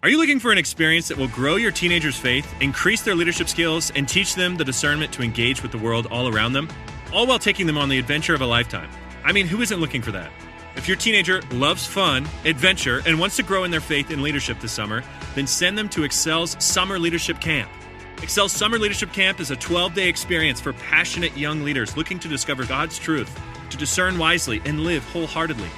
Are you looking for an experience that will grow your teenagers' faith, increase their leadership skills, and teach them the discernment to engage with the world all around them, all while taking them on the adventure of a lifetime? I mean, who isn't looking for that? If your teenager loves fun, adventure, and wants to grow in their faith and leadership this summer, then send them to Excel's Summer Leadership Camp. Excel's Summer Leadership Camp is a 12-day experience for passionate young leaders looking to discover God's truth, to discern wisely, and live wholeheartedly.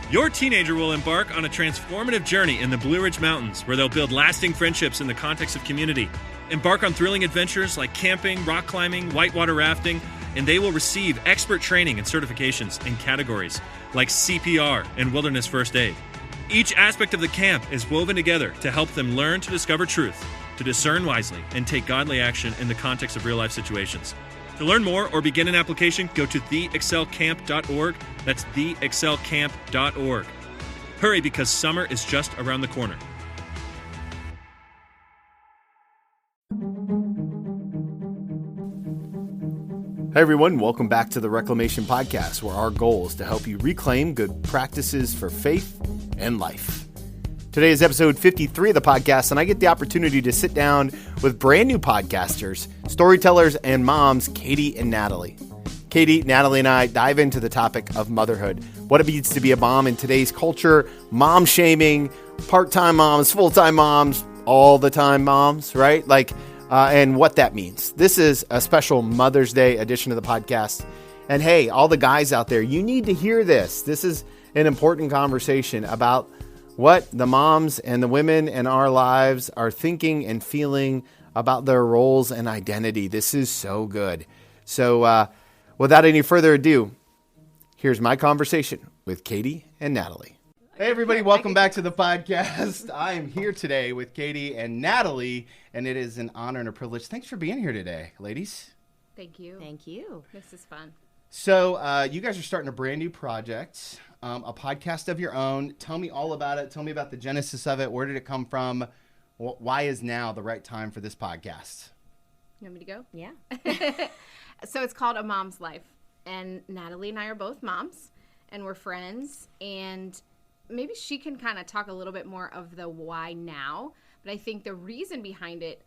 Your teenager will embark on a transformative journey in the Blue Ridge Mountains, where they'll build lasting friendships in the context of community, embark on thrilling adventures like camping, rock climbing, whitewater rafting, and they will receive expert training and certifications in categories like CPR and wilderness first aid. Each aspect of the camp is woven together to help them learn to discover truth, to discern wisely, and take godly action in the context of real-life situations. To learn more or begin an application, go to theexcelcamp.org. That's theexcelcamp.org. Hurry, because summer is just around the corner. Hey everyone, welcome back to the Reclamation Podcast, where our goal is to help you reclaim good practices for faith and life. Today is episode 53 of the podcast, and I get the opportunity to sit down with brand new podcasters, storytellers, and moms, Katie and Natalie. Katie, Natalie, and I dive into the topic of motherhood, what it means to be a mom in today's culture, mom shaming, part-time moms, full-time moms, all the time moms, right? And what that means. This is a special Mother's Day edition of the podcast. And hey, all the guys out there, you need to hear this. This is an important conversation about what the moms and the women in our lives are thinking and feeling about their roles and identity. This is so good. So without any further ado, here's my conversation with Katie and Natalie. Hey everybody, welcome back to the podcast. I am here today with Katie and Natalie, and it is an honor and a privilege. Thanks for being here today, ladies. Thank you. Thank you. This is fun. So you guys are starting a brand new project, a podcast of your own. Tell me all about it. Tell me about the genesis of it. Where did it come from? Why is now the right time for this podcast? You want me to go? Yeah. So it's called A Mom's Life. And Natalie and I are both moms, and we're friends. And maybe she can kind of talk a little bit more of the why now. But I think the reason behind it,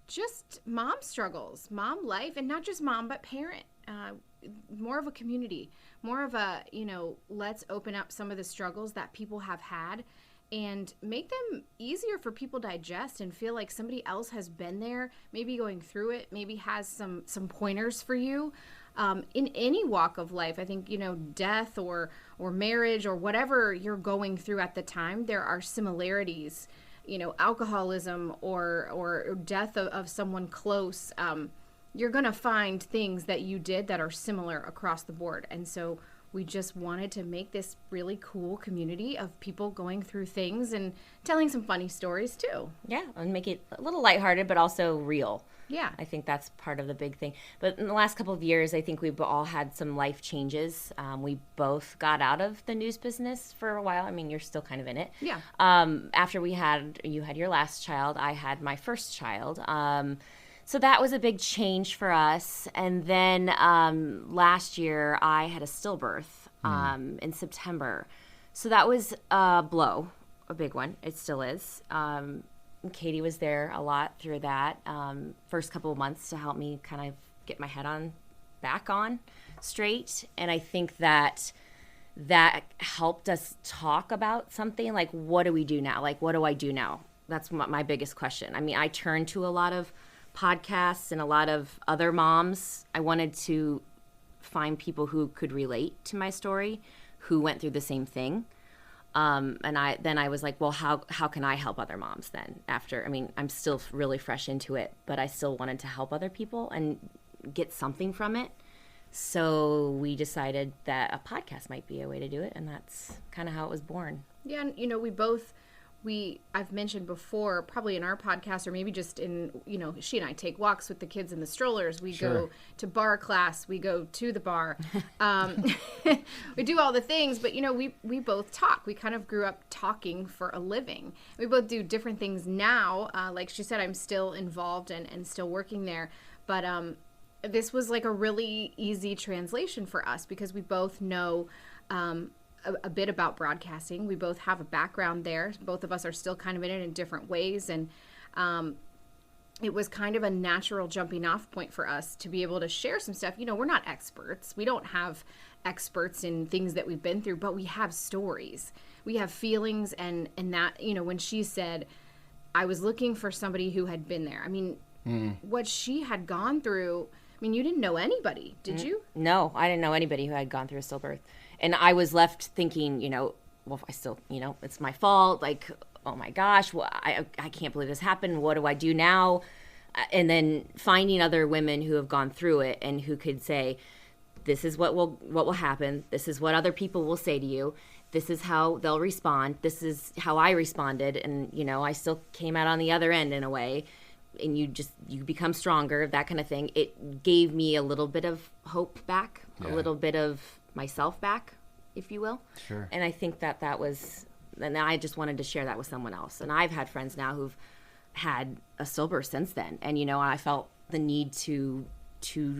just mom struggles, mom life, and not just mom, but parent. More of a community, more of a, let's open up some of the struggles that people have had and make them easier for people to digest and feel like somebody else has been there, maybe going through it, maybe has some pointers for you. In any walk of life, I think, death or marriage or whatever you're going through at the time, there are similarities, alcoholism or death of someone close. You're going to find things that you did that are similar across the board. And so we just wanted to make this really cool community of people going through things and telling some funny stories too. Yeah, and make it a little lighthearted, but also real. Yeah. I think that's part of the big thing. But in the last couple of years, I think we've all had some life changes. We both got out of the news business for a while. I mean, you're still kind of in it. Yeah. After you had your last child, I had my first child. So that was a big change for us. And then last year, I had a stillbirth in September. So that was a blow, a big one. It still is. Katie was there a lot through that first couple of months to help me kind of get my head back on straight. And I think that helped us talk about something like, what do we do now? Like, what do I do now? That's my biggest question. I mean, I turned to a lot of podcasts and a lot of other moms. I wanted to find people who could relate to my story, who went through the same thing. And I was like, well, how can I help other moms then I'm still really fresh into it, but I still wanted to help other people and get something from it. So we decided that a podcast might be a way to do it. And that's kind of how it was born. Yeah. And, I've mentioned before, probably in our podcast or maybe just in, she and I take walks with the kids in the strollers. We go to bar class. We go to the bar. We do all the things, but, we both talk. We kind of grew up talking for a living. We both do different things now. Like she said, I'm still involved and still working there. But this was like a really easy translation for us because we both know a bit about broadcasting. We both have a background there. Both of us are still kind of in it in different ways. And it was kind of a natural jumping off point for us to be able to share some stuff. We're not experts. We don't have experts in things that we've been through, but we have stories. We have feelings. And that, when she said, I was looking for somebody who had been there. I mean, what she had gone through, you didn't know anybody, did you? No, I didn't know anybody who had gone through a stillbirth. And I was left thinking, well, I still, it's my fault. Like, oh my gosh, well, I can't believe this happened. What do I do now? And then finding other women who have gone through it and who could say, this is what will happen. This is what other people will say to you. This is how they'll respond. This is how I responded. And, I still came out on the other end in a way. And you become stronger, that kind of thing. It gave me a little bit of hope back, a little bit of myself back, if you will. Sure. And I think that was, and I just wanted to share that with someone else. And I've had friends now who've had a stillbirth since then. And, I felt the need to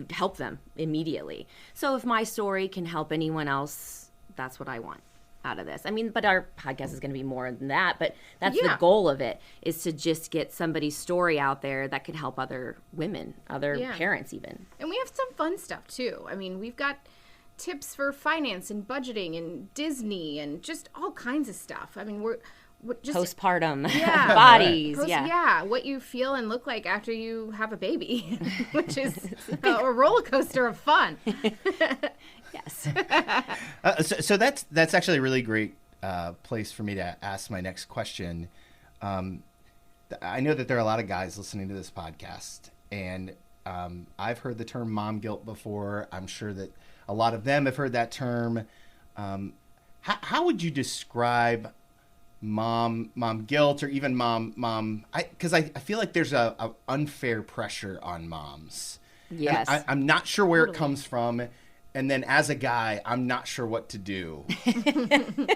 help them immediately. So if my story can help anyone else, that's what I want out of this. But our podcast is going to be more than that, but that's the goal of it, is to just get somebody's story out there that could help other women, other parents even. And we have some fun stuff too. We've got tips for finance and budgeting and Disney and just all kinds of stuff. We're just postpartum bodies. What you feel and look like after you have a baby, which is a roller coaster of fun. Yes. So that's actually a really great place for me to ask my next question. I know that there are a lot of guys listening to this podcast, and I've heard the term mom guilt before. I'm sure that a lot of them have heard that term. How would you describe mom guilt, or even mom? Because I feel like there's a unfair pressure on moms. Yes. I'm not sure where it comes from. And then as a guy, I'm not sure what to do.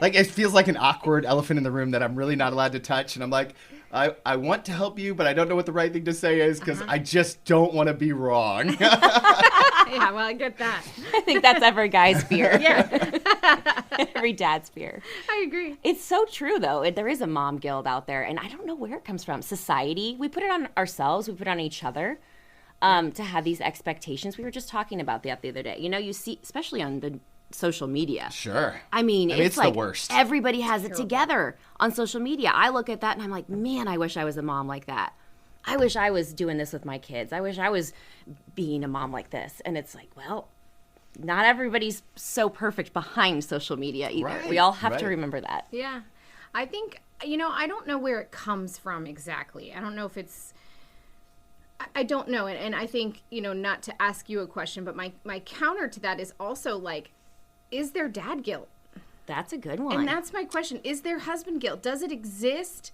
Like, it feels like an awkward elephant in the room that I'm really not allowed to touch. And I'm like, I want to help you, but I don't know what the right thing to say is, because I just don't want to be wrong. Yeah, well, I get that. I think that's every guy's fear. Yeah. Every dad's fear. I agree. It's so true, though. There is a mom guilt out there, and I don't know where it comes from. Society. We put it on ourselves. We put it on each other. To have these expectations. We were just talking about that the other day. You see, especially on the social media. Sure. It's like the worst. Everybody has it together on social media. I look at that and I'm like, man, I wish I was a mom like that. I wish I was doing this with my kids. I wish I was being a mom like this. And it's like, well, not everybody's so perfect behind social media either. Right, we all have to remember that. Yeah. I think, I don't know where it comes from exactly. I don't know if it's, I don't know. And I think, not to ask you a question, but my counter to that is also like, is there dad guilt? That's a good one. And that's my question. Is there husband guilt? Does it exist?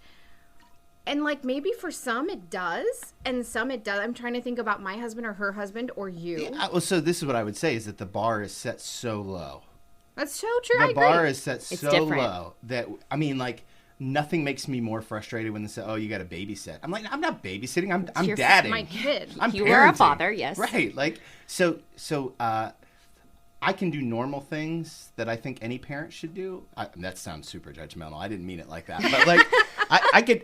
And like, maybe for some it does, and some it does. I'm trying to think about my husband or her husband or you. Yeah, well, so this is what I would say, is that the bar is set so low. That's so true. The bar is set so low that, nothing makes me more frustrated when they say, "Oh, you got to babysit." I'm like, I'm not babysitting. I'm dadding. My kid. You are a father, yes. Right. Like, so I can do normal things that I think any parent should do. That sounds super judgmental. I didn't mean it like that. But like,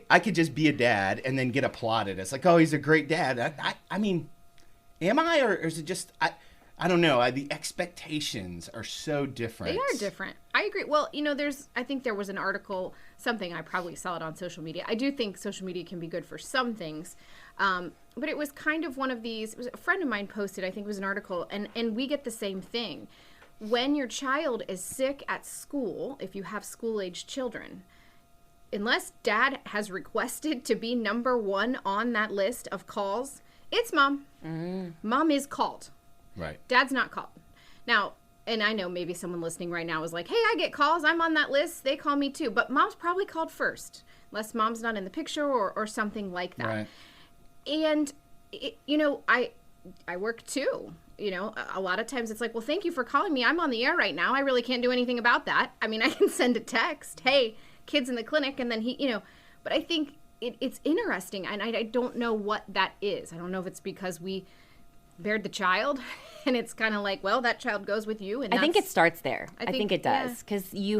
I could just be a dad and then get applauded. It's like, oh, he's a great dad. Am I, or is it just I don't know. The expectations are so different. They are different. I agree. Well, I think there was an article, something, I probably saw it on social media. I do think social media can be good for some things. But it was kind of one of these, it was a friend of mine posted, I think it was an article, and we get the same thing. When your child is sick at school, if you have school-aged children, unless dad has requested to be number one on that list of calls, it's mom. Mom is called. Right. Dad's not called. Now, and I know maybe someone listening right now is like, hey, I get calls. I'm on that list. They call me too. But mom's probably called first, unless mom's not in the picture or something like that. Right. And, I work too. A lot of times it's like, well, thank you for calling me. I'm on the air right now. I really can't do anything about that. I can send a text. Hey, kid's in the clinic. And then but I think it's interesting. And I don't know what that is. I don't know if it's because we bared the child. And it's kind of like, well, that child goes with you. And I think it starts there. I think it does. Yeah. Because you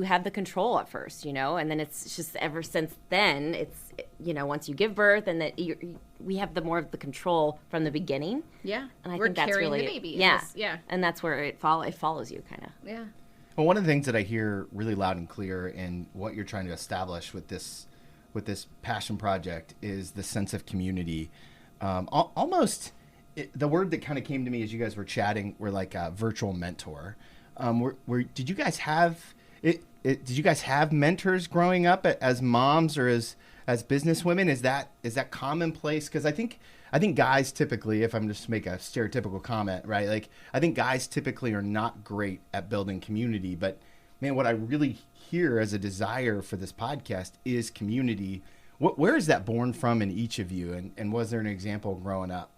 have the control at first, and then it's just ever since then, it's, once you give birth and that we have more of the control from the beginning. Yeah. And I We're think that's carrying really, the baby. yeah. Yeah. And that's where it follows you kind of. Yeah. Well, one of the things that I hear really loud and clear in what you're trying to establish with this passion project is the sense of community. Almost the word that kind of came to me as you guys were chatting were like a virtual mentor. Did you guys have it? Did you guys have mentors growing up as moms or as businesswomen? Is that commonplace? Because I think guys typically, if I'm just to make a stereotypical comment, right? Like I think guys typically are not great at building community, but man, what I really hear as a desire for this podcast is community. Where is that born from in each of you? And was there an example growing up?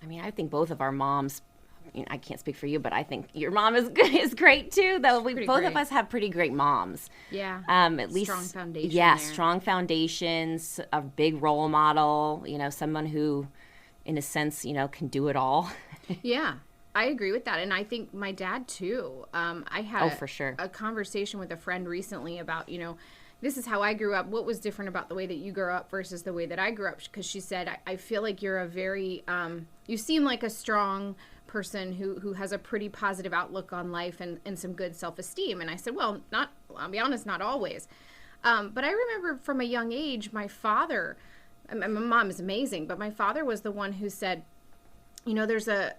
I mean, I think both of our moms, I can't speak for you, but I think your mom is great too, though. Both of us have pretty great moms. Yeah. At least strong foundation. Yeah, there. strong foundations, a big role model, someone who, in a sense, can do it all. Yeah. I agree with that. And I think my dad too. I had for sure. a conversation with a friend recently about, this is how I grew up. What was different about the way that you grew up versus the way that I grew up? Because she said, I feel like you're a very, you seem like a strong person who has a pretty positive outlook on life and some good self-esteem. And I said, well, I'll be honest, not always. But I remember from a young age, my father, my mom is amazing, but my father was the one who said, there's a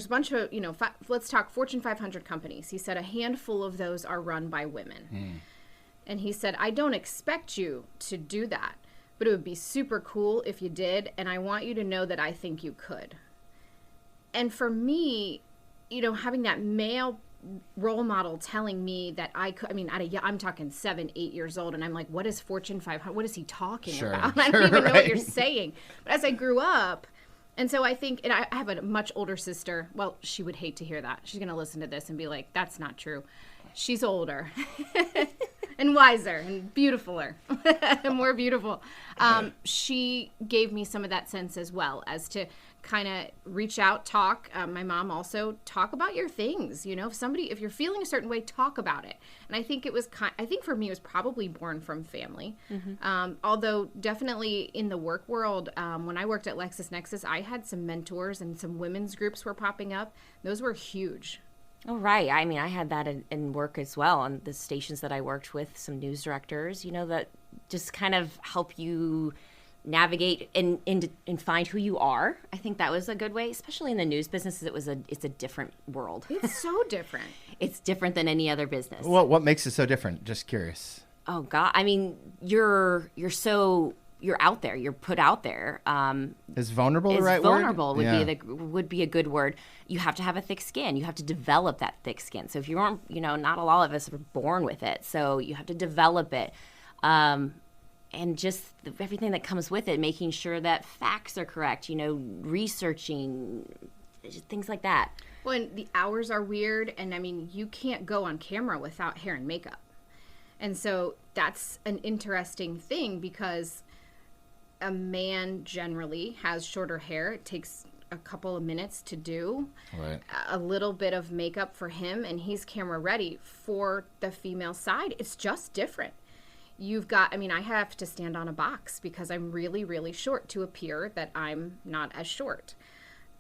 bunch of, let's talk Fortune 500 companies. He said a handful of those are run by women. And he said, I don't expect you to do that, but it would be super cool if you did. And I want you to know that I think you could. And for me, having that male role model telling me that I could, I'm talking 7, 8 years old. And I'm like, what is Fortune 500? What is he talking about? I don't even know what you're saying. But as I grew up, and so I think, and I have a much older sister. Well, she would hate to hear that. She's going to listen to this and be like, that's not true. She's older. And wiser and beautifuler and more beautiful. She gave me some of that sense as well as to kind of reach out, talk. My mom also talk about your things. If you're feeling a certain way, talk about it. And I think I think for me, it was probably born from family. Mm-hmm. Although definitely in the work world, when I worked at LexisNexis, I had some mentors and some women's groups were popping up. Those were huge. Oh, right. I mean, I had that in work as well on the stations that I worked with, some news directors, that just kind of help you navigate and find who you are. I think that was a good way, especially in the news business. It's a different world. It's so different. It's different than any other business. Well, what makes it so different? Just curious. Oh, God. I mean, you're out there. You're put out there. Is vulnerable the right vulnerable word? would be a good word. You have to have a thick skin. You have to develop that thick skin. So if you aren't, not all of us are born with it. So you have to develop it. And just everything that comes with it, making sure that facts are correct, researching, things like that. Well, and the hours are weird. And you can't go on camera without hair and makeup. And so that's an interesting thing because a man generally has shorter hair. It takes a couple of minutes to do. Right. A little bit of makeup for him, and he's camera ready. For the female side, it's just different. You've got, I have to stand on a box because I'm really, really short to appear that I'm not as short.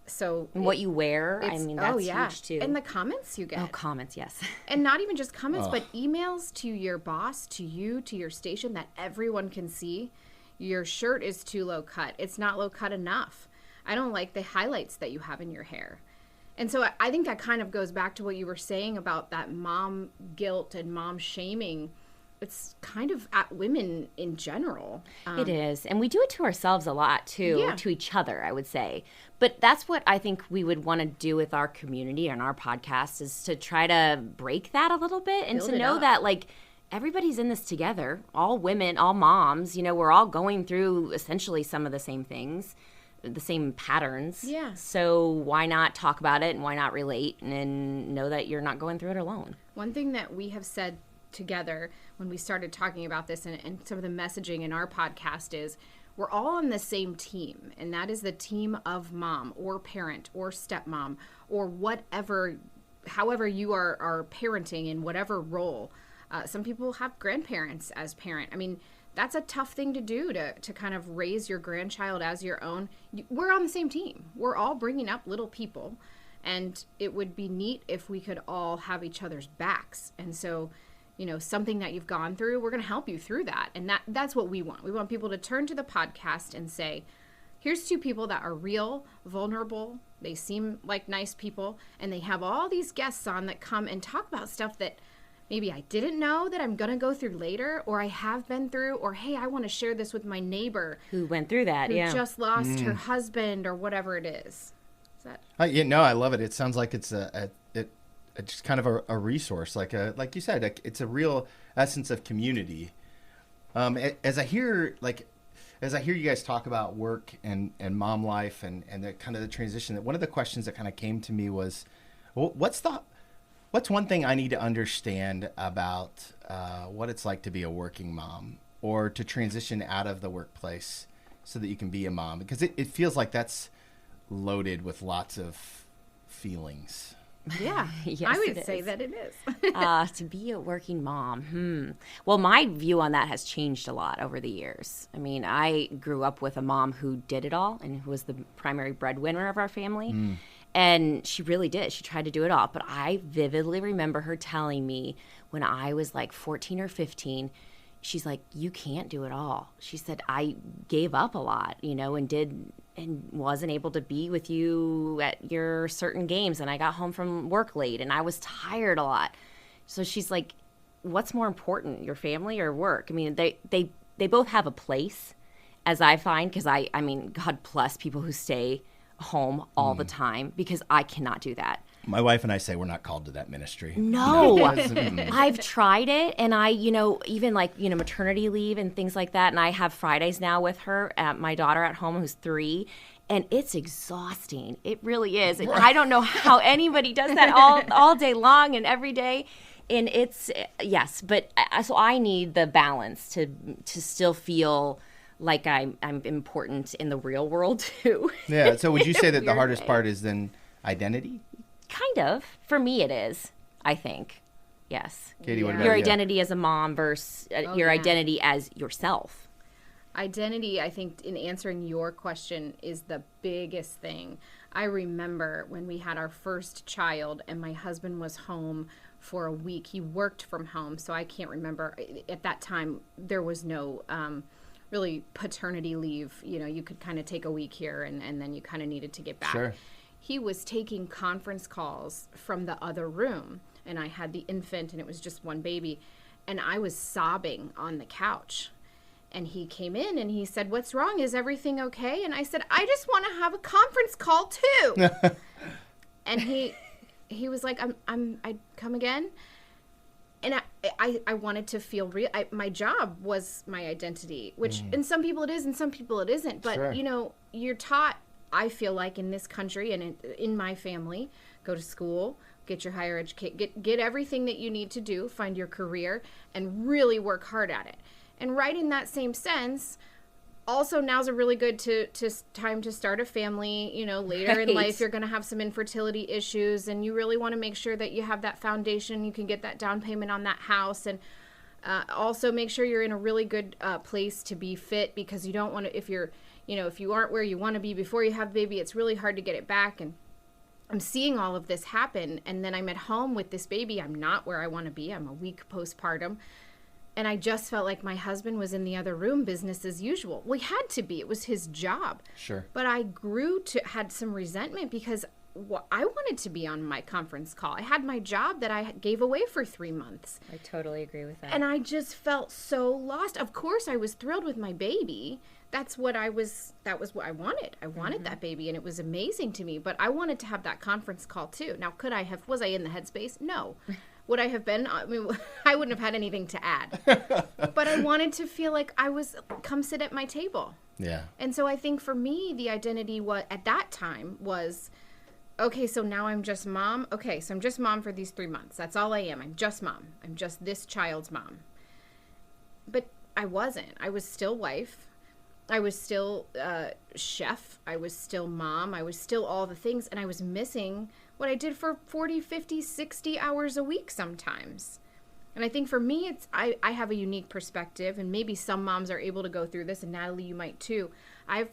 So and what you wear, that's huge too. And the comments you get. Oh, comments, yes. And not even just comments, but emails to your boss, to you, to your station that everyone can see. Your shirt is too low cut. It's not low cut enough. I don't like the highlights that you have in your hair. And so I think that kind of goes back to what you were saying about that mom guilt and mom shaming. It's kind of at women in general. It is. And we do it to ourselves a lot, too, to each other, I would say. But that's what I think we would want to do with our community and our podcast is to try to break that a little bit and to know that, everybody's in this together. All women, all moms, we're all going through essentially some of the same things, the same patterns. Yeah. So why not talk about it and why not relate and know that you're not going through it alone? One thing that we have said together when we started talking about this and some of the messaging in our podcast is we're all on the same team, and that is the team of mom or parent or stepmom or whatever, however you are parenting in whatever role. Some people have grandparents as parent. I mean, that's a tough thing to do, to kind of raise your grandchild as your own. We're on the same team. We're all bringing up little people, and it would be neat if we could all have each other's backs. And so, you know, something that you've gone through, we're going to help you through that. And that's what we want. We want people to turn to the podcast and say, here's two people that are real, vulnerable. They seem like nice people, and they have all these guests on that come and talk about stuff that maybe I didn't know that I'm going to go through later, or I have been through, or, hey, I want to share this with my neighbor who went through that, who just lost her husband or whatever it is. Is that? No, I love it. It sounds like it's just kind of a resource, like you said, it's a real essence of community. As I hear you guys talk about work and mom life and the kind of the transition, one of the questions that kind of came to me was, what's one thing I need to understand about what it's like to be a working mom, or to transition out of the workplace so that you can be a mom? Because it feels like that's loaded with lots of feelings. Yeah, Yes, I would it say is. that it is. To be a working mom. Well, my view on that has changed a lot over the years. I mean, I grew up with a mom who did it all and who was the primary breadwinner of our family. And she really did. She tried to do it all. But I vividly remember her telling me when I was like 14 or 15, she's like, you can't do it all. She said, I gave up a lot, and wasn't able to be with you at your certain games. And I got home from work late and I was tired a lot. So she's like, what's more important, your family or work? I mean, they both have a place, as I find, because I mean, God bless people who stay home all the time, because I cannot do that. My wife and I say we're not called to that ministry. No, I've tried it, and I, even like, maternity leave and things like that, and I have Fridays now with her, my daughter at home who's 3, and it's exhausting. It really is. And I don't know how anybody does that all day long and every day. And it's, yes, but so I need the balance to still feel like I'm important in the real world too. Yeah, so would you say that the hardest part is then identity? Kind of. For me, it is, I think. Yes. Katie, what about your you? identity as a mom versus your identity as yourself. Identity, I think, in answering your question, is the biggest thing. I remember when we had our first child and my husband was home for a week. He worked from home, so I can't remember. At that time, there was no really paternity leave. You could kind of take a week here and then you kind of needed to get back. Sure. He was taking conference calls from the other room, and I had the infant, and it was just one baby, and I was sobbing on the couch. And he came in and he said, "What's wrong? Is everything okay?" And I said, "I just want to have a conference call too." And he was like, I'd come again. And I wanted to feel real. My job was my identity, which in some people it is, and some people it isn't. But, Sure. You're taught, I feel like, in this country and in my family, go to school, get your higher education, get everything that you need to do, find your career, and really work hard at it. And right in that same sense, also now's a really good time to start a family. Later in life, you're going to have some infertility issues, and you really want to make sure that you have that foundation. You can get that down payment on that house, and also make sure you're in a really good place to be fit, because you don't want to, if you aren't where you want to be before you have the baby, it's really hard to get it back. And I'm seeing all of this happen, and then I'm at home with this baby. I'm not where I want to be. I'm a week postpartum. And I just felt like my husband was in the other room, business as usual. Well, he had to be. It was his job. Sure. But I had some resentment because I wanted to be on my conference call. I had my job that I gave away for 3 months. I totally agree with that. And I just felt so lost. Of course, I was thrilled with my baby. That was what I wanted. I wanted that baby, and it was amazing to me. But I wanted to have that conference call too. Now, was I in the headspace? No. Would I have been? I mean, I wouldn't have had anything to add. But I wanted to feel like come sit at my table. Yeah. And so I think for me, the identity at that time was, okay, so now I'm just mom. Okay, so I'm just mom for these 3 months. That's all I am. I'm just mom. I'm just this child's mom. But I wasn't. I was still wife. I was still chef. I was still mom. I was still all the things. And I was missing what I did for 40, 50, 60 hours a week sometimes. And I think for me, I have a unique perspective, and maybe some moms are able to go through this, and Natalie, you might too. I've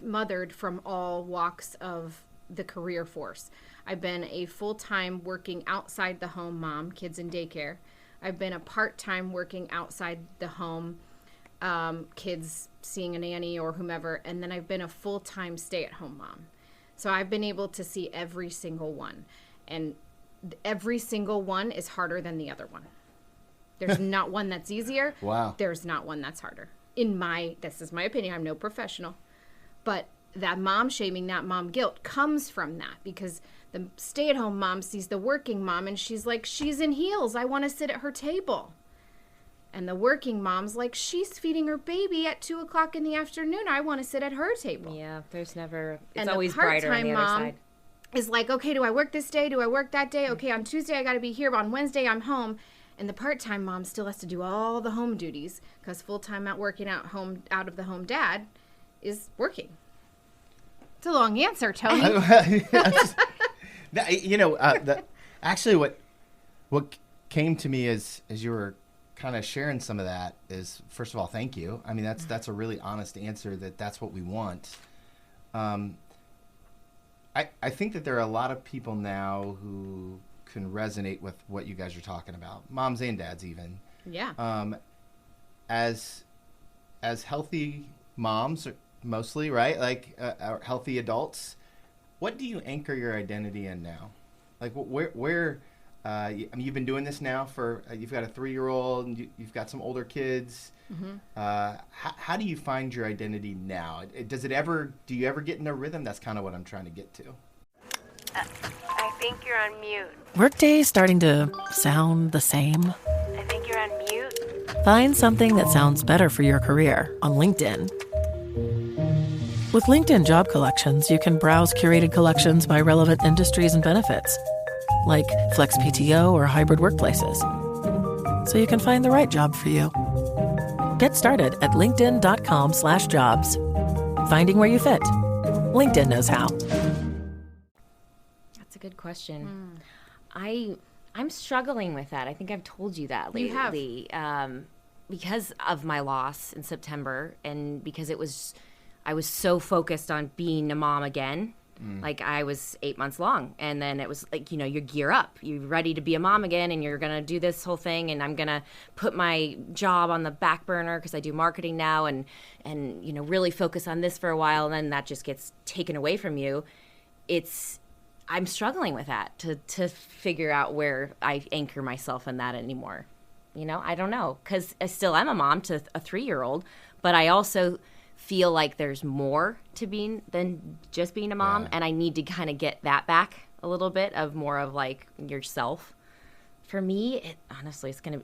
mothered from all walks of the career force. I've been a full-time working outside the home mom, kids in daycare. I've been a part-time working outside the home, kids seeing a nanny or whomever, and then I've been a full-time stay-at-home mom. So I've been able to see every single one, and every single one is harder than the other one. There's not one that's easier. Wow. There's not one that's harder. This is my opinion. I'm no professional. But that mom shaming, that mom guilt comes from that, because the stay-at-home mom sees the working mom and she's like, she's in heels. I want to sit at her table. And the working mom's like, she's feeding her baby at 2:00 in the afternoon. I want to sit at her table. Yeah, there's never, it's And always the brighter on the part-time other mom side. is like, okay, do I work this day? Do I work that day? Okay, on Tuesday I got to be here, but on Wednesday I'm home. And the part-time mom still has to do all the home duties, because full-time out working out of the home dad is working. It's a long answer, Tony. Actually, what came to me as you were kind of sharing some of that is, first of all, thank you. I mean, that's a really honest answer. That's what we want. I think that there are a lot of people now who can resonate with what you guys are talking about, moms and dads even. Yeah. As healthy moms, mostly, right? Like healthy adults. What do you anchor your identity in now? Like where I mean, you've been doing this now for, you've got a 3-year-old, and you've got some older kids. Mm-hmm. How do you find your identity now? Do you ever get in a rhythm? That's kind of what I'm trying to get to. I think you're on mute. Workday starting to sound the same? I think you're on mute. Find something that sounds better for your career on LinkedIn. With LinkedIn Job Collections, you can browse curated collections by relevant industries and benefits, like flex PTO or hybrid workplaces, so you can find the right job for you. Get started at linkedin.com/jobs. Finding where you fit. LinkedIn knows how. That's a good question. I'm struggling with that. I think I've told you that lately. You have. Because of my loss in September, and because I was so focused on being a mom again. Like, I was 8 months long, and then it was like, you gear up. You're ready to be a mom again, and you're going to do this whole thing, and I'm going to put my job on the back burner because I do marketing now, and really focus on this for a while, and then that just gets taken away from you. I'm struggling with that, to figure out where I anchor myself in that anymore. I don't know, because I still am a mom to a 3-year-old, but I also feel like there's more to being than just being a mom, and I need to kind of get that back a little bit of more of like yourself. For me, honestly, it's gonna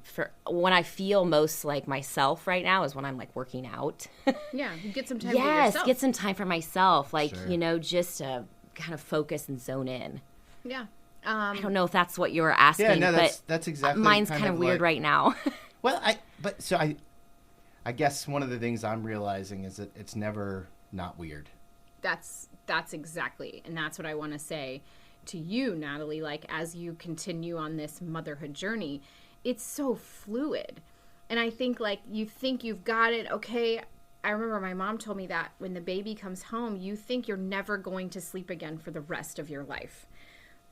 when I feel most like myself right now is when I'm like working out. Yeah, get some time for yourself. Yes, get some time for myself, like Sure. Just to kind of focus and zone in. Yeah. I don't know if that's what you were asking. Yeah, no, but that's exactly. Mine's kind of weird right now. Well, I guess one of the things I'm realizing is that it's never not weird. That's exactly, and that's what I want to say to you, Natalie. Like, as you continue on this motherhood journey, it's so fluid. And I think, like, you think you've got it. Okay, I remember my mom told me that when the baby comes home, you think you're never going to sleep again for the rest of your life.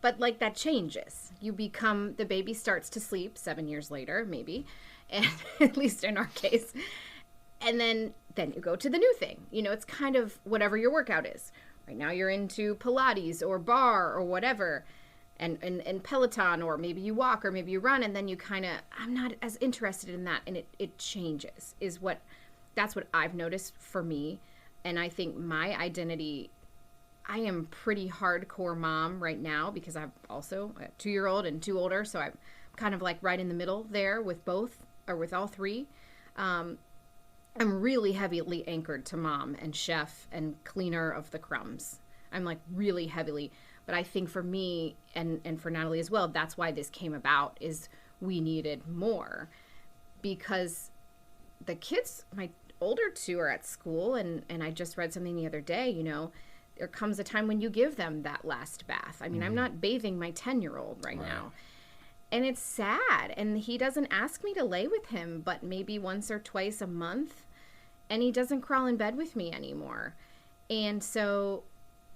But, like, that changes. The baby starts to sleep 7 years later, maybe, and at least in our case. And then you go to the new thing. It's kind of whatever your workout is. Right now you're into Pilates or bar or whatever, and Peloton, or maybe you walk or maybe you run, and then you kind of, I'm not as interested in that, and it changes, that's what I've noticed for me. And I think my identity, I am pretty hardcore mom right now, because I've also a 2-year-old and 2 older, so I'm kind of like right in the middle there with both, or with all 3. I'm really heavily anchored to mom and chef and cleaner of the crumbs. I'm like really heavily, but I think for me and for Natalie as well, that's why this came about, is we needed more, because the kids, my older two are at school, and I just read something the other day, there comes a time when you give them that last bath. I mean, I'm not bathing my 10-year-old right now. And it's sad. And he doesn't ask me to lay with him, but maybe once or twice a month. And he doesn't crawl in bed with me anymore. And so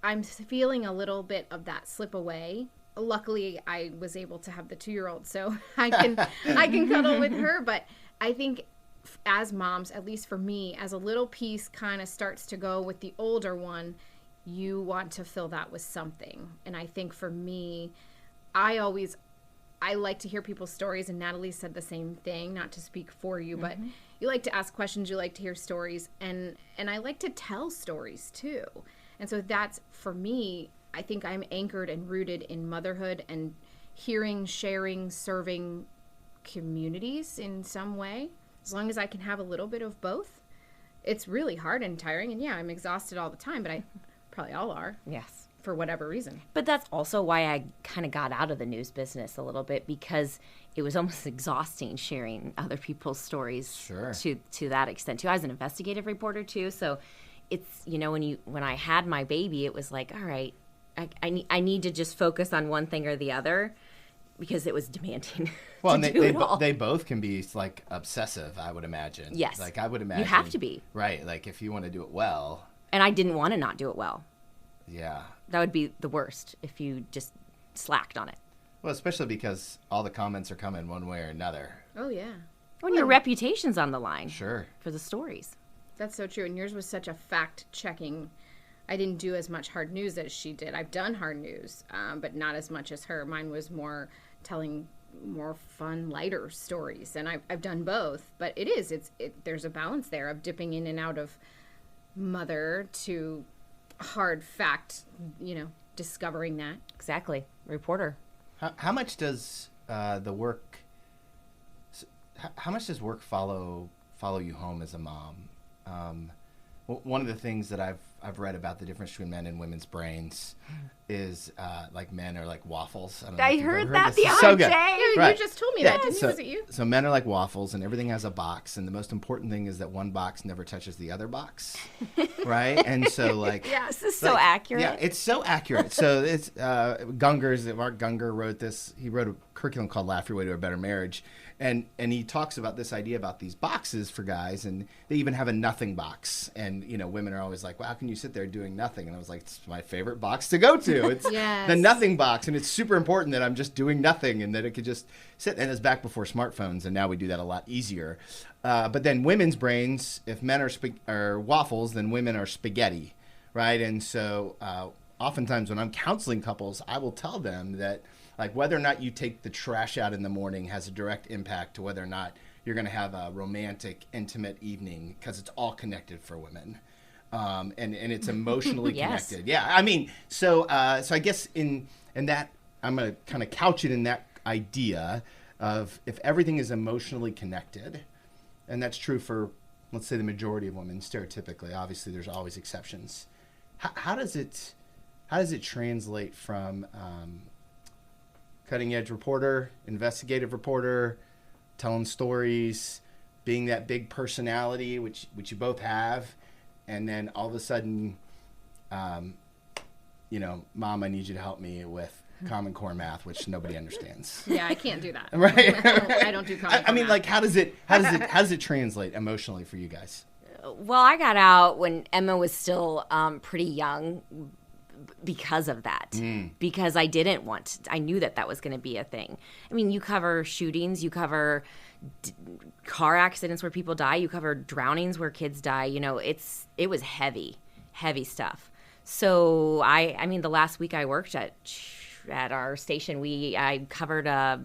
I'm feeling a little bit of that slip away. Luckily, I was able to have the 2-year-old, so I can cuddle with her. But I think as moms, at least for me, as a little piece kind of starts to go with the older one, you want to fill that with something. And I think for me, I like to hear people's stories, and Natalie said the same thing, not to speak for you, but you like to ask questions, you like to hear stories, and I like to tell stories too. And so that's, for me, I think I'm anchored and rooted in motherhood and hearing, sharing, serving communities in some way. As long as I can have a little bit of both. It's really hard and tiring, and I'm exhausted all the time, but I probably all are. Yes. For whatever reason. But that's also why I kind of got out of the news business a little bit, because it was almost exhausting sharing other people's stories to that extent too. I was an investigative reporter too, so it's, when I had my baby, it was like, all right, I need to just focus on one thing or the other, because it was demanding. Well, and they both can be like obsessive, I would imagine. Yes. Like I would imagine. You have to be. Right. Like if you want to do it well. And I didn't want to not do it well. Yeah. That would be the worst if you just slacked on it. Well, especially because all the comments are coming one way or another. Oh, yeah. When your reputation's on the line. Sure. For the stories. That's so true. And yours was such a fact-checking. I didn't do as much hard news as she did. I've done hard news, but not as much as her. Mine was more telling more fun, lighter stories. And I've done both. But there's a balance there of dipping in and out of mother to hard fact, discovering that. Exactly. Reporter. How much does the work? How much does work follow you home as a mom? One of the things that I've read about the difference between men and women's brains is like men are like waffles. I heard that the other day. Yeah, you just told me that, didn't you? Was it you? So men are like waffles, and everything has a box, and the most important thing is that one box never touches the other box, right? And so like, yeah, this is so accurate. Yeah, it's so accurate. So it's Mark Gungor wrote this. He wrote a curriculum called "Laugh Your Way to a Better Marriage." And he talks about this idea about these boxes for guys, and they even have a nothing box. And, women are always like, well, how can you sit there doing nothing? And I was like, it's my favorite box to go to. It's the nothing box. And it's super important that I'm just doing nothing and that it could just sit. And it's back before smartphones, and now we do that a lot easier. But then women's brains, if men are waffles, then women are spaghetti, right? And so oftentimes when I'm counseling couples, I will tell them that, like, whether or not you take the trash out in the morning has a direct impact to whether or not you're going to have a romantic, intimate evening, because it's all connected for women. And it's emotionally connected. Yeah, I mean, so I guess in that, I'm going to kind of couch it in that idea of if everything is emotionally connected, and that's true for, let's say, the majority of women, stereotypically. Obviously, there's always exceptions. How does it translate from cutting-edge reporter, investigative reporter, telling stories, being that big personality, which you both have, and then all of a sudden, Mom, I need you to help me with Common Core math, which nobody understands. Yeah, I can't do that. Right? I don't do Common Core math. Like, how does it translate emotionally for you guys? Well, I got out when Emma was still pretty young, because of that, because I didn't I knew that was going to be a thing. I mean, you cover shootings, you cover car accidents where people die, you cover drownings where kids die. It was heavy stuff. So I mean, the last week I worked at our station, I covered a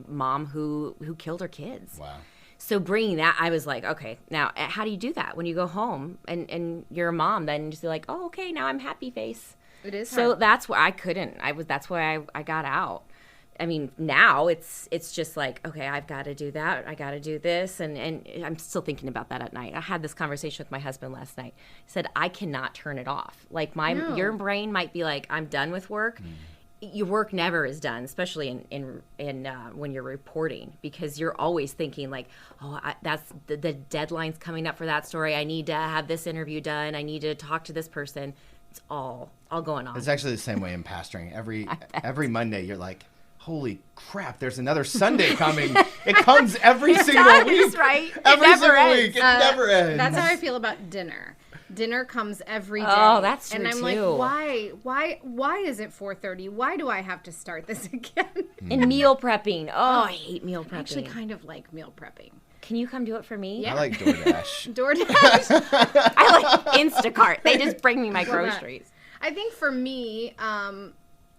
mom who killed her kids. Wow. So bringing that, I was like, okay, now how do you do that when you go home and you're a mom? Then just be like, oh, okay, now I'm happy face. It is so hard. that's why I couldn't. That's why I got out. I mean, now it's just like, okay, I've got to do that. I got to do this. And I'm still thinking about that at night. I had this conversation with my husband last night. I said, I cannot turn it off. Like your brain might be like, I'm done with work. your work never is done, especially in when you're reporting, because you're always thinking like, oh, that's the deadline's coming up for that story. I need to have this interview done. I need to talk to this person. It's all going on. It's actually the same way in pastoring. Every Monday, you're like, holy crap, there's another Sunday coming. It comes every single week. Right? Every single week. It never ends. That's how I feel about dinner. Dinner comes every day. Oh, that's true, and I'm too. like, why is it 4:30? Why do I have to start this again? And meal prepping. Oh, I hate meal prepping. I actually kind of like meal prepping. Can you come do it for me? Yeah. I like DoorDash. DoorDash. I like Instacart. They just bring me my groceries. I think for me,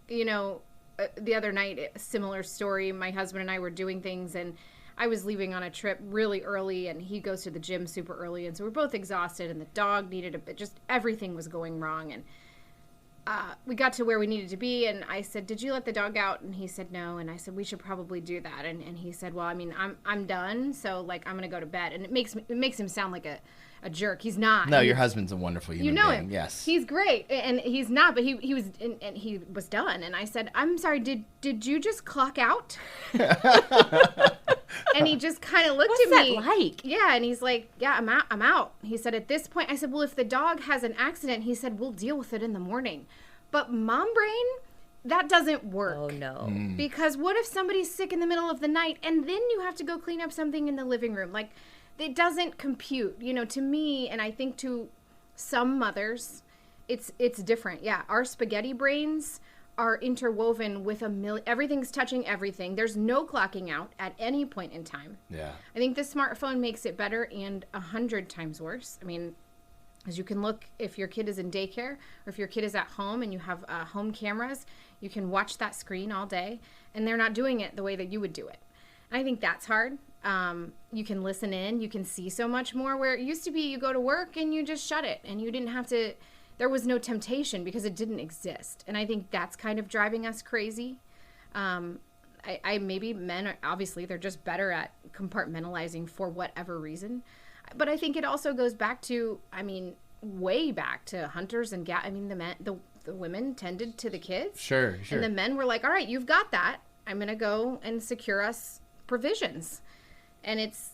the other night, a similar story. My husband and I were doing things, and I was leaving on a trip really early, and he goes to the gym super early, and so we're both exhausted, and the dog needed just everything was going wrong, and we got to where we needed to be, and I said, "Did you let the dog out?" And he said, "No," and I said, "We should probably do that," and he said, "Well, I mean, I'm done, so like I'm gonna go to bed," and it makes him sound like a jerk. He's not. No, your husband's a wonderful human being. You know him. Yes. He's great, and he's not, but he was, and he was done. And I said, "I'm sorry, did you just clock out?" And he just kind of looked at me. What's that like? Yeah, and he's like, "Yeah, I'm out." He said, "At this point," I said, "Well, if the dog has an accident," he said, "we'll deal with it in the morning." But mom brain, that doesn't work. Oh, no. Because what if somebody's sick in the middle of the night, and then you have to go clean up something in the living room? Like, it doesn't compute, to me, and I think to some mothers, it's different. Yeah, our spaghetti brains are interwoven with everything's touching everything. There's no clocking out at any point in time. Yeah. I think the smartphone makes it better and 100 times worse. I mean, as you can look, if your kid is in daycare or if your kid is at home and you have home cameras, you can watch that screen all day, and they're not doing it the way that you would do it. And I think that's hard. You can listen in, you can see so much more, where it used to be you go to work and you just shut it and you didn't have to, there was no temptation because it didn't exist. And I think that's kind of driving us crazy. Maybe men are, obviously they're just better at compartmentalizing for whatever reason. But I think it also goes back to, way back to hunters and the women tended to the kids. Sure. And the men were like, all right, you've got that. I'm going to go and secure us provisions. And it's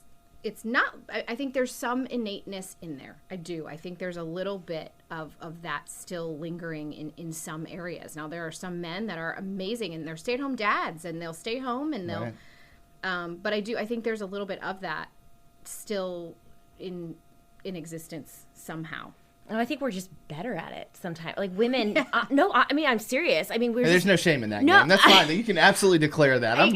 not, I think there's some innateness in there. I do. I think there's a little bit of that still lingering in some areas. Now, there are some men that are amazing, and they're stay-at-home dads, and they'll stay home, and they'll, right. But I think there's a little bit of that still in existence somehow. Oh, I think we're just better at it sometimes. Like women, I'm serious. There's no shame in that game. That's fine. You can absolutely declare that. I'm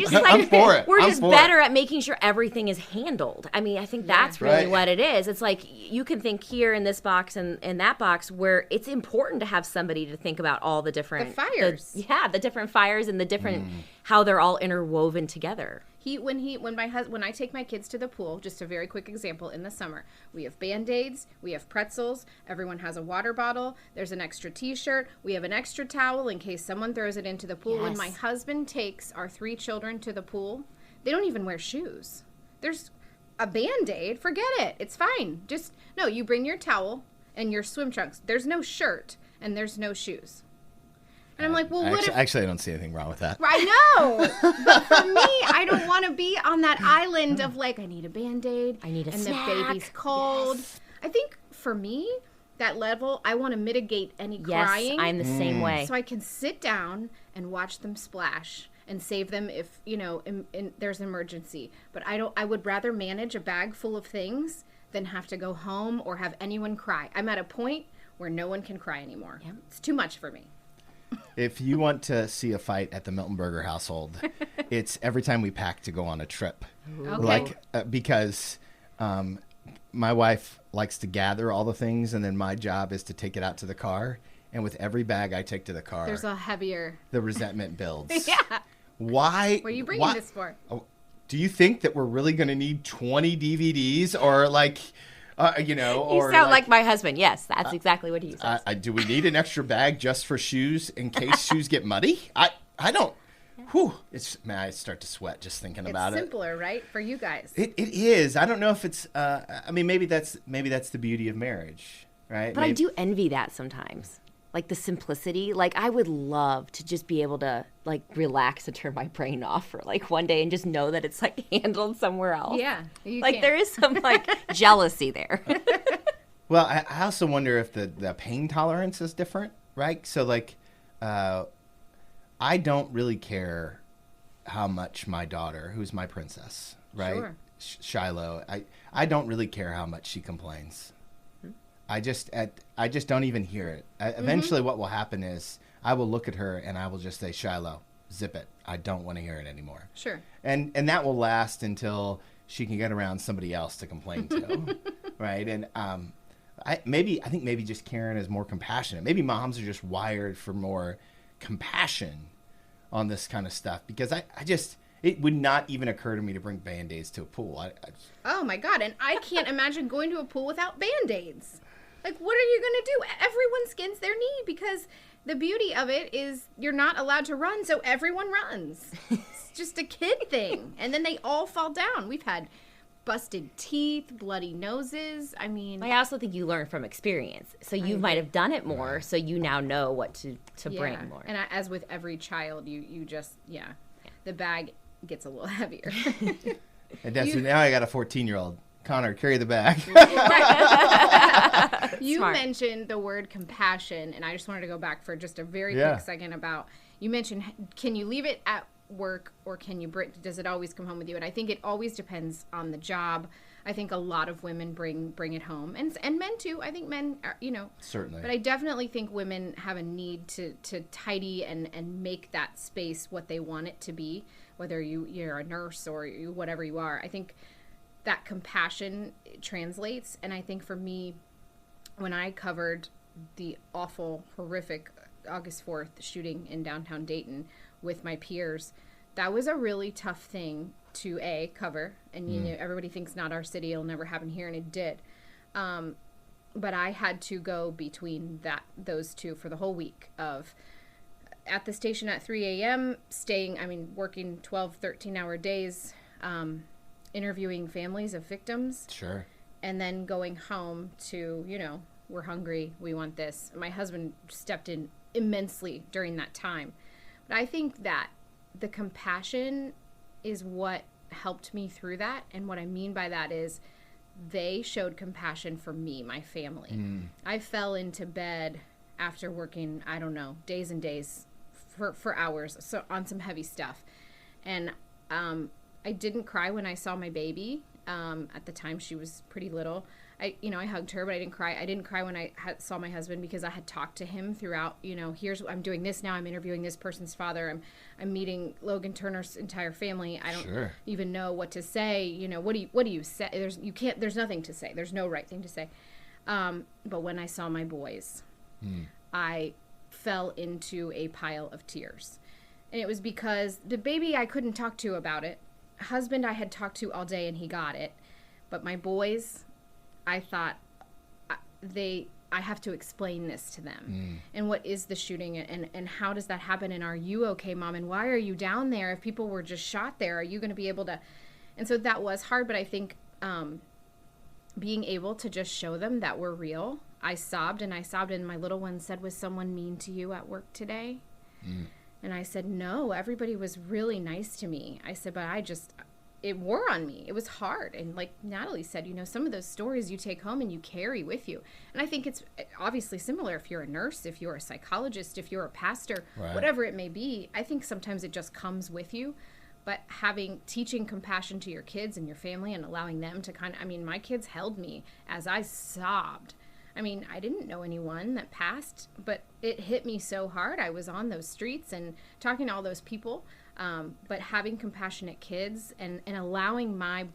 for it. We're just better at making sure everything is handled. I think that's really what it is. It's like you can think here in this box and in that box, where it's important to have somebody to think about all the different fires. The different fires and the different how they're all interwoven together. When I take my kids to the pool, just a very quick example, in the summer, we have Band-Aids, we have pretzels, everyone has a water bottle, there's an extra t-shirt, we have an extra towel in case someone throws it into the pool. Yes. When my husband takes our 3 children to the pool, they don't even wear shoes. There's a Band-Aid, forget it, it's fine. You bring your towel and your swim trunks. There's no shirt and there's no shoes. And I'm like, well, actually, I don't see anything wrong with that. I know. But for me, I don't want to be on that island of like, I need a Band-Aid. I need a snack. And the baby's cold. Yes. I think for me, that level, I want to mitigate any crying. Yes, I'm the same way. So I can sit down and watch them splash and save them if, there's an emergency. But I would rather manage a bag full of things than have to go home or have anyone cry. I'm at a point where no one can cry anymore. Yep. It's too much for me. If you want to see a fight at the Milton Berger household, it's every time we pack to go on a trip. Okay. Because my wife likes to gather all the things, and then my job is to take it out to the car. And with every bag I take to the car, there's a heavier. The resentment builds. Yeah. Why? What are you bringing this for? Do you think that we're really going to need 20 DVDs or like... You sound like my husband. Yes, that's exactly what he says. Do we need an extra bag just for shoes in case shoes get muddy? I don't. Yeah. Whew. I start to sweat just thinking about it. It's simpler, right, for you guys? It is. I don't know if it's. Maybe that's the beauty of marriage, right? But I do envy that sometimes. like the simplicity. Like I would love to just be able to like relax and turn my brain off for like one day and just know that it's like handled somewhere else. Yeah. Like there is some like jealousy there. Well, I also wonder if the pain tolerance is different, right? So like, I don't really care how much my daughter, who's my princess, right? Sure. Shiloh, I don't really care how much she complains. I just don't even hear it. Eventually what will happen is I will look at her and I will just say, Shiloh, zip it. I don't want to hear it anymore. Sure. And that will last until she can get around somebody else to complain to, right? And I think maybe just Karen is more compassionate. Maybe moms are just wired for more compassion on this kind of stuff, because it would not even occur to me to bring Band-Aids to a pool. Oh my God. And I can't imagine going to a pool without Band-Aids. Like, what are you going to do? Everyone skins their knee, because the beauty of it is you're not allowed to run, so everyone runs. It's just a kid thing. And then they all fall down. We've had busted teeth, bloody noses. I mean, I also think you learn from experience. So you might have done it more, so you now know what to bring more. And as with every child, you just, the bag gets a little heavier. And that's now I got a 14-year-old. Connor, carry the bag. You mentioned the word compassion, and I just wanted to go back for just a very quick second about, you mentioned, can you leave it at work or can you does it always come home with you? And I think it always depends on the job. I think a lot of women bring it home, and men too. I think men are, certainly, but I definitely think women have a need to tidy and make that space what they want it to be, whether you're a nurse or whatever you are. I think that compassion translates. And I think for me, when I covered the awful, horrific August 4th shooting in downtown Dayton with my peers, that was a really tough thing to cover. And everybody thinks not our city, it'll never happen here, and it did. But I had to go between those two for the whole week of at the station at 3 a.m., working 12, 13-hour days, interviewing families of victims. Sure. And then going home to, we're hungry, we want this. My husband stepped in immensely during that time. But I think that the compassion is what helped me through that. And what I mean by that is they showed compassion for me, my family. I fell into bed after working, I don't know, days and days for hours, so on some heavy stuff. And I didn't cry when I saw my baby. At the time, she was pretty little. I hugged her, but I didn't cry. I didn't cry when I saw my husband, because I had talked to him throughout. I'm doing this now. I'm interviewing this person's father. I'm meeting Logan Turner's entire family. I don't even know what to say. What do you say? There's nothing to say. There's no right thing to say. But when I saw my boys, I fell into a pile of tears. And it was because the baby I couldn't talk to about it. Husband I had talked to all day and he got it. But my boys, I thought I have to explain this to them. And what is the shooting, and how does that happen, and are you okay, Mom, and why are you down there? If people were just shot there, are you going to be able to? And so that was hard, but I think being able to just show them that we're real. I sobbed, and my little one said, was someone mean to you at work today? And I said, no, everybody was really nice to me. I said, but it wore on me. It was hard. And like Natalie said, some of those stories you take home and you carry with you. And I think it's obviously similar if you're a nurse, if you're a psychologist, if you're a pastor, whatever it may be. I think sometimes it just comes with you. But teaching compassion to your kids and your family and allowing them to my kids held me as I sobbed. I didn't know anyone that passed, but it hit me so hard. I was on those streets and talking to all those people, but having compassionate kids and allowing my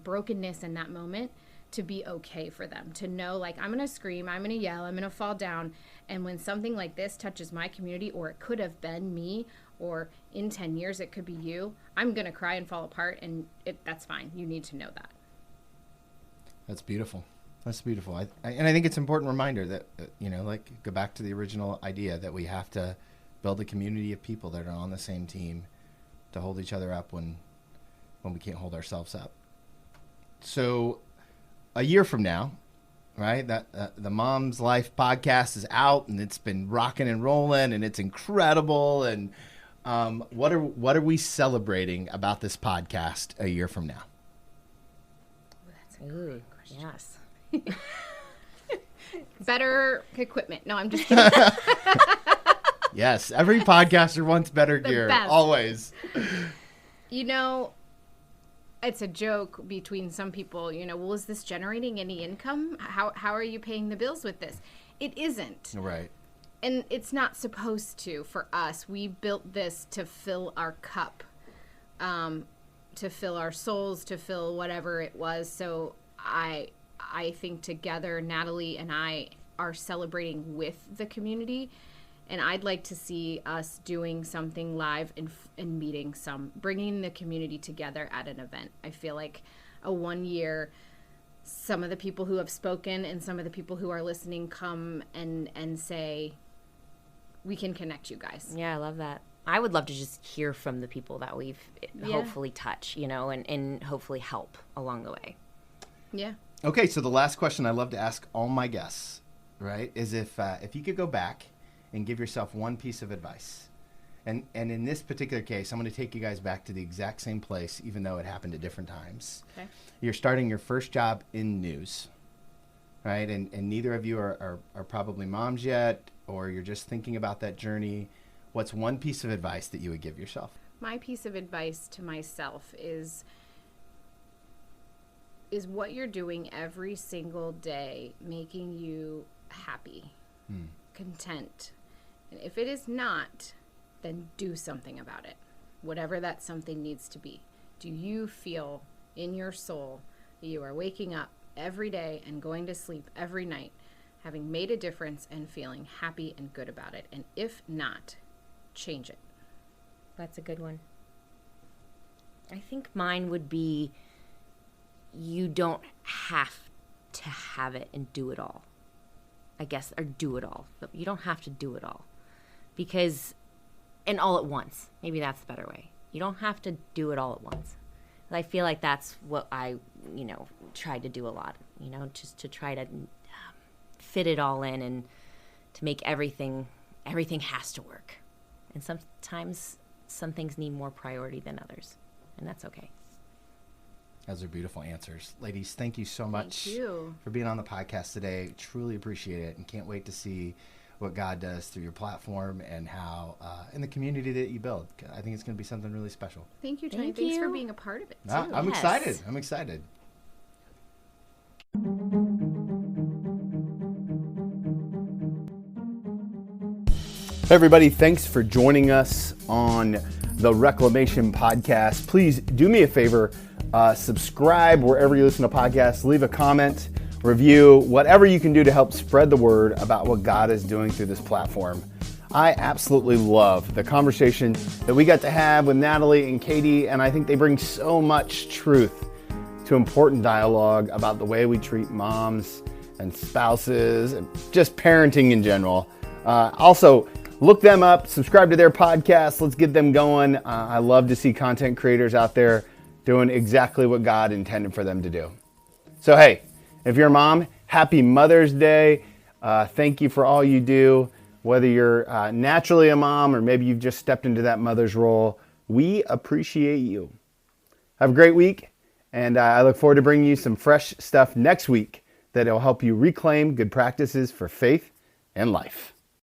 brokenness in that moment to be okay for them, to know, like, I'm going to scream, I'm going to yell, I'm going to fall down. And when something like this touches my community, or it could have been me, or in 10 years it could be you, I'm going to cry and fall apart, and that's fine. You need to know that. That's beautiful. That's beautiful. And I think it's an important reminder that, go back to the original idea that we have to build a community of people that are on the same team to hold each other up when we can't hold ourselves up. So a year from now, right? That the Mom's Life podcast is out, and it's been rocking and rolling, and it's incredible. And what are we celebrating about this podcast a year from now? That's a great question. Yes. Better equipment. No, I'm just kidding. Yes, every podcaster wants better gear, best. always. You know, it's a joke between some people, well, is this generating any income? How are you paying the bills with this? It isn't. Right. And it's not supposed to for us. We built this to fill our cup, to fill our souls, to fill whatever it was. So I think together, Natalie and I are celebrating with the community. And I'd like to see us doing something live and meeting bringing the community together at an event. I feel like a 1 year, some of the people who have spoken and some of the people who are listening come and say, we can connect you guys. Yeah, I love that. I would love to just hear from the people that we've hopefully touch, and hopefully help along the way. Yeah. Okay, so the last question I love to ask all my guests, right, is if you could go back and give yourself one piece of advice. And in this particular case, I'm going to take you guys back to the exact same place, even though it happened at different times. Okay. You're starting your first job in news, right? And neither of you are probably moms yet, or you're just thinking about that journey. What's one piece of advice that you would give yourself? My piece of advice to myself is what you're doing every single day making you happy, content. And if it is not, then do something about it, whatever that something needs to be. Do you feel in your soul that you are waking up every day and going to sleep every night, having made a difference and feeling happy and good about it? And if not, change it. That's a good one. I think mine would be, you don't have to have it and do it all. I guess, or do it all. But you don't have to do it all. Because, and all at once. Maybe that's the better way. You don't have to do it all at once. And I feel like that's what I, tried to do a lot. Just to try to fit it all in and to make everything has to work. And sometimes some things need more priority than others. And that's okay. Those are beautiful answers. Ladies, thank you so much for being on the podcast today. Truly appreciate it, and can't wait to see what God does through your platform and how in the community that you build. I think it's going to be something really special. Thank you, Tony. Thanks for being a part of it, too. I'm excited. I'm excited. Hey everybody, thanks for joining us on the Reclamation Podcast. Please do me a favor, subscribe wherever you listen to podcasts, leave a comment, review, whatever you can do to help spread the word about what God is doing through this platform. I absolutely love the conversation that we got to have with Natalie and Katie, and I think they bring so much truth to important dialogue about the way we treat moms and spouses and just parenting in general. Also, look them up, subscribe to their podcast. Let's get them going. I love to see content creators out there doing exactly what God intended for them to do. So, hey, if you're a mom, happy Mother's Day. Thank you for all you do. Whether you're naturally a mom or maybe you've just stepped into that mother's role, we appreciate you. Have a great week, and I look forward to bringing you some fresh stuff next week that will help you reclaim good practices for faith and life.